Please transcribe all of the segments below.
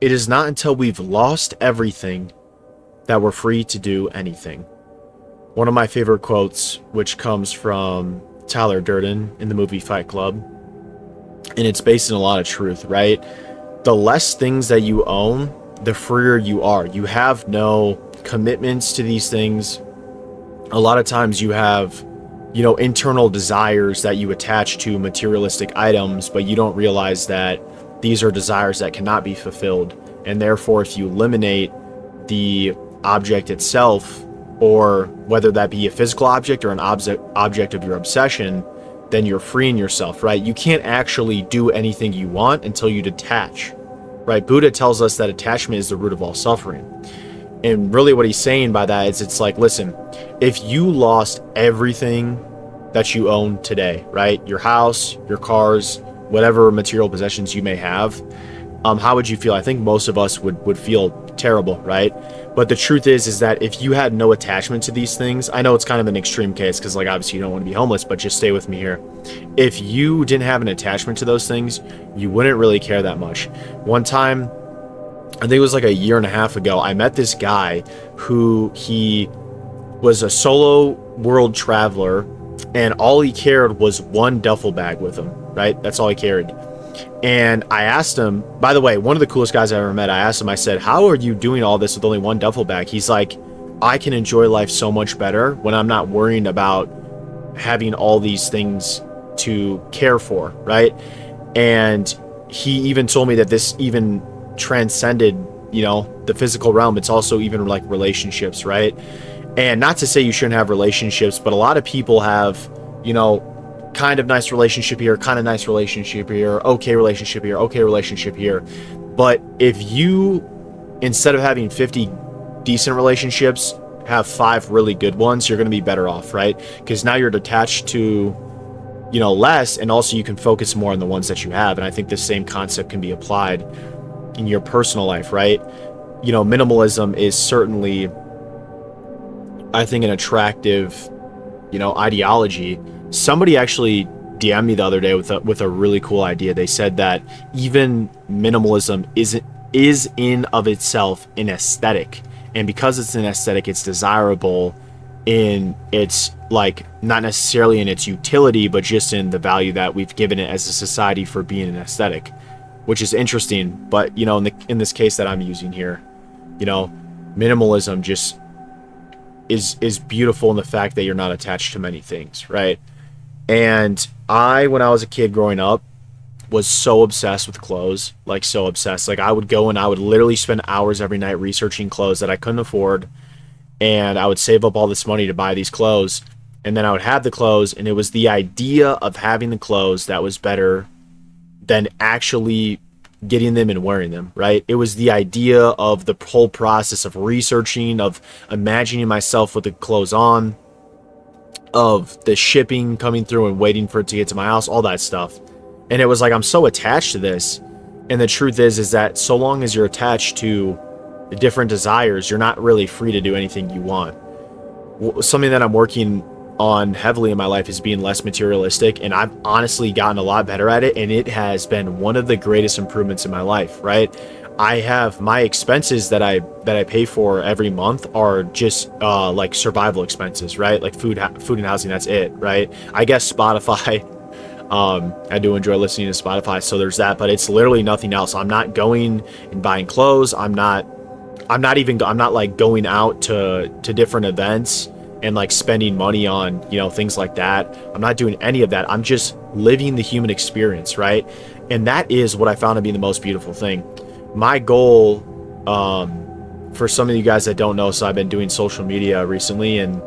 It is not until we've lost everything that we're free to do anything. One of my favorite quotes, which comes from Tyler Durden in the movie Fight Club, and it's based in a lot of truth, right? The less things that you own, the freer you are. You have no commitments to these things. A lot of times you have, internal desires that you attach to materialistic items, but you don't realize that these are desires that cannot be fulfilled. And therefore, if you eliminate the object itself, or whether that be a physical object or an object of your obsession, then you're freeing yourself, right? You can't actually do anything you want until you detach, right? Buddha tells us that attachment is the root of all suffering. And really what he's saying by that is, it's like, listen, if you lost everything that you own today, right? Your house, your cars, whatever material possessions you may have, how would you feel? I think most of us would feel terrible, right? But the truth is that if you had no attachment to these things, I know it's kind of an extreme case because, like, obviously you don't want to be homeless, but just stay with me here. If you didn't have an attachment to those things, you wouldn't really care that much. One time, I think it was like a year and a half ago, I met this guy he was a solo world traveler, and all he carried was one duffel bag with him, right? That's all he carried. And I asked him, by the way, one of the coolest guys I ever met, I asked him, I said, how are you doing all this with only one duffel bag? He's like, I can enjoy life so much better when I'm not worrying about having all these things to care for, right? And he even told me that this even transcended, the physical realm. It's also even like relationships, right? And not to say you shouldn't have relationships, but a lot of people have, kind of nice relationship here, kind of nice relationship here, okay relationship here, okay relationship here. But if you, instead of having 50 decent relationships, have 5 really good ones, you're going to be better off, right? Because now you're detached to, less, and also you can focus more on the ones that you have. And I think the same concept can be applied in your personal life, right? Minimalism is certainly, I think, an attractive, ideology. Somebody actually DM'd me the other day with a really cool idea. They said that even minimalism is in of itself an aesthetic, and because it's an aesthetic, it's desirable in its, like, not necessarily in its utility, but just in the value that we've given it as a society for being an aesthetic, which is interesting. But in this case that I'm using here, minimalism just is beautiful in the fact that you're not attached to many things, right? And when I was a kid growing up, was so obsessed with clothes, like so obsessed. Like, I would go and I would literally spend hours every night researching clothes that I couldn't afford, and I would save up all this money to buy these clothes, and then I would have the clothes, and it was the idea of having the clothes that was better than actually getting them and wearing them, right? It was the idea of the whole process of researching, of imagining myself with the clothes on, of the shipping coming through and waiting for it to get to my house, all that stuff. And it was like, I'm so attached to this. And the truth is that so long as you're attached to the different desires, you're not really free to do anything you want. Something that I'm working on heavily in my life is being less materialistic, and I've honestly gotten a lot better at it, and it has been one of the greatest improvements in my life, right? I have my expenses that I pay for every month are just like survival expenses, right? Like food and housing. That's it, right? I guess Spotify. I do enjoy listening to Spotify, so there's that. But it's literally nothing else. I'm not going and buying clothes. I'm not like going out to different events and like spending money on things like that. I'm not doing any of that. I'm just living the human experience, right? And that is what I found to be the most beautiful thing. My goal, for some of you guys that don't know, so I've been doing social media recently, and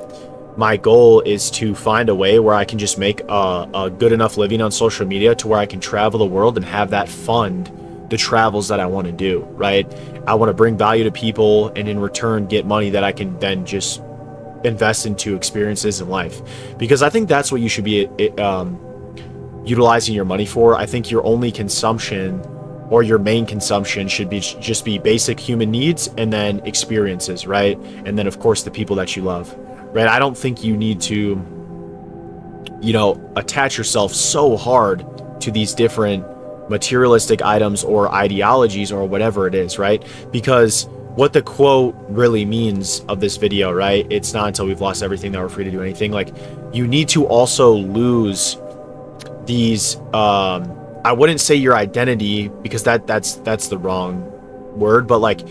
my goal is to find a way where I can just make a good enough living on social media to where I can travel the world and have that fund the travels that I want to do, right? I want to bring value to people, and in return get money that I can then just invest into experiences in life. Because I think that's what you should be utilizing your money for. I think your only consumption, or your main consumption, should be just be basic human needs, and then experiences, right? And then of course the people that you love, right? I don't think you need to attach yourself so hard to these different materialistic items or ideologies or whatever it is, right? Because what the quote really means of this video, right? It's not until we've lost everything that we're free to do anything. Like, you need to also lose these, I wouldn't say your identity, because that's the wrong word, but like,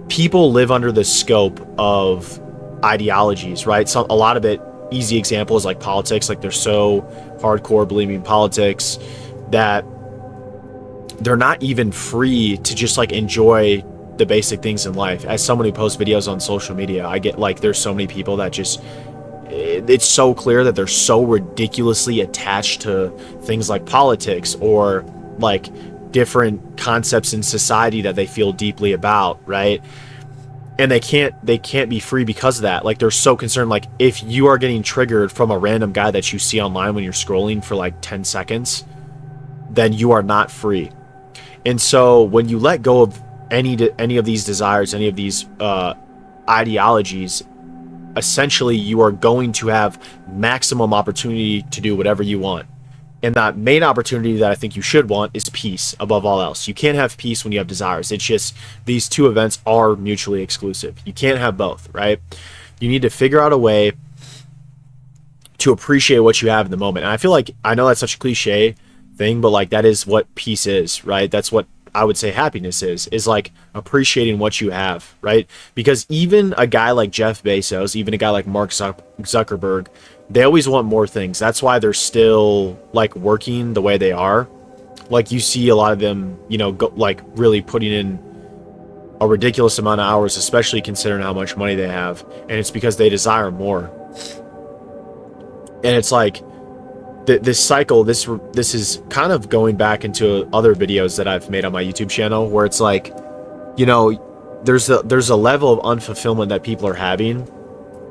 people live under the scope of ideologies, right? So a lot of it, easy example is like politics. Like, they're so hardcore believing in politics that they're not even free to just like enjoy the basic things in life. As someone who posts videos on social media, I get like, there's so many people that just, it's so clear that they're so ridiculously attached to things like politics or like different concepts in society that they feel deeply about, right? And they can't be free because of that. Like, they're so concerned. Like, if you are getting triggered from a random guy that you see online when you're scrolling for like 10 seconds, then you are not free. And so when you let go of any of these desires, any of these ideologies, essentially you are going to have maximum opportunity to do whatever you want. And that main opportunity that I think you should want is peace above all else. You can't have peace when you have desires. It's just, these two events are mutually exclusive. You can't have both, right? You need to figure out a way to appreciate what you have in the moment. And I feel like, I know that's such a cliche thing, but like, that is what peace is, right? That's what I would say happiness is like appreciating what you have, right? Because even a guy like Jeff Bezos, even a guy like Mark Zuckerberg, they always want more things. That's why they're still like working the way they are. Like, you see a lot of them, you know, go, like really putting in a ridiculous amount of hours, especially considering how much money they have. And it's because they desire more. And it's like, this cycle, this is kind of going back into other videos that I've made on my YouTube channel, where it's like, you know, there's a level of unfulfillment that people are having.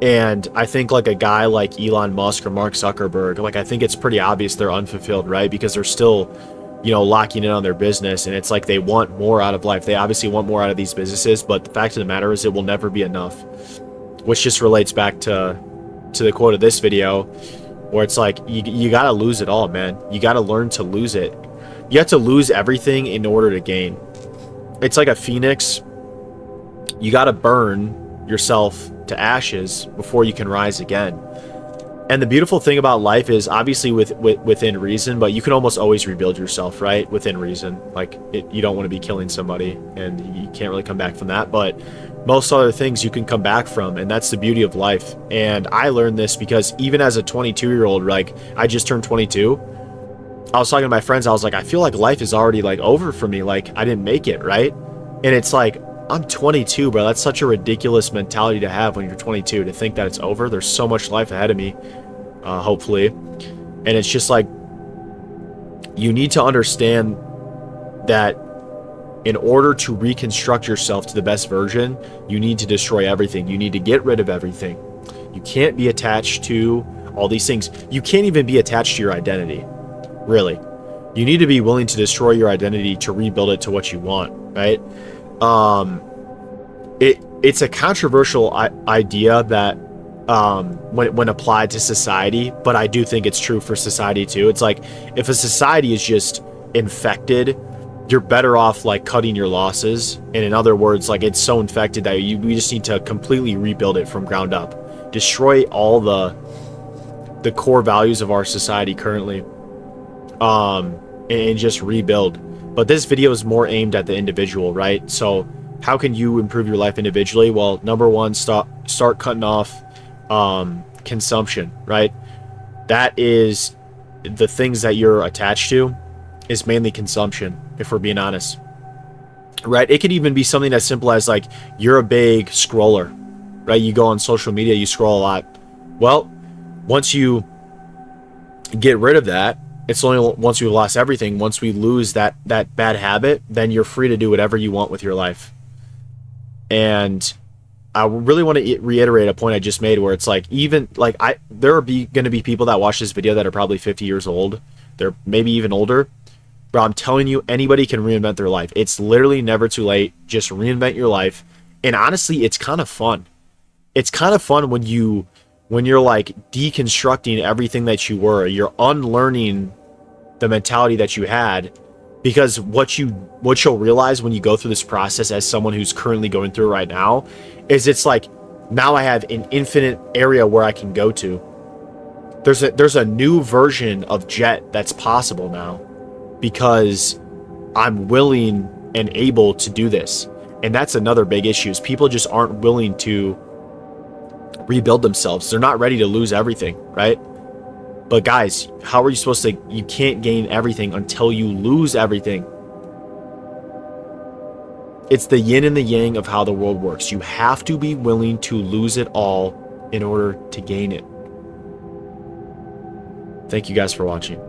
And I think like a guy like Elon Musk or Mark Zuckerberg, like, I think it's pretty obvious they're unfulfilled, right? Because they're still, you know, locking in on their business, and it's like they want more out of life. They obviously want more out of these businesses, but the fact of the matter is it will never be enough, which just relates back to the quote of this video, where it's like, you gotta lose it all, man. You gotta learn to lose it. You have to lose everything in order to gain. It's like a phoenix. You gotta burn yourself to ashes before you can rise again. And the beautiful thing about life is, obviously within reason, but you can almost always rebuild yourself, right? Within reason. Like, you don't want to be killing somebody, and you can't really come back from that, but most other things you can come back from, and that's the beauty of life. And I learned this because even as a 22-year-old, like, I just turned 22, I was talking to my friends, I was like, I feel like life is already like over for me, like I didn't make it, right? And it's like, I'm 22, bro. That's such a ridiculous mentality to have when you're 22, to think that it's over. There's so much life ahead of me, hopefully. And it's just like, you need to understand that in order to reconstruct yourself to the best version, you need to destroy everything. You need to get rid of everything. You can't be attached to all these things. You can't even be attached to your identity, really. You need to be willing to destroy your identity to rebuild it to what you want, right? It's a controversial idea that when applied to society, but I do think it's true for society too. It's like, if a society is just infected, you're better off like cutting your losses. And in other words, like, it's so infected that we just need to completely rebuild it from ground up, destroy all the core values of our society currently, and just rebuild. But this video is more aimed at the individual, right? So how can you improve your life individually? Well, number one, start cutting off consumption, right? That is the things that you're attached to, is mainly consumption, if we're being honest, right? It could even be something as simple as like, you're a big scroller, right? You go on social media, you scroll a lot. Well, once you get rid of that, it's only once we've lost everything, once we lose that bad habit, then you're free to do whatever you want with your life. And I really want to reiterate a point I just made, where it's like, even like, there are going to be people that watch this video that are probably 50 years old. They're maybe even older. Bro, I'm telling you, anybody can reinvent their life. It's literally never too late. Just reinvent your life. And honestly, it's kind of fun. It's kind of fun when you're like deconstructing everything that you were. You're unlearning the mentality that you had, Because what you'll realize when you go through this process as someone who's currently going through it right now is it's like, now I have an infinite area where I can go to. There's a new version of Jet that's possible now because I'm willing and able to do this. And that's another big issue, is people just aren't willing to rebuild themselves. They're not ready to lose everything, right? But guys, how are you supposed to? You can't gain everything until you lose everything. It's the yin and the yang of how the world works. You have to be willing to lose it all in order to gain it. Thank you guys for watching.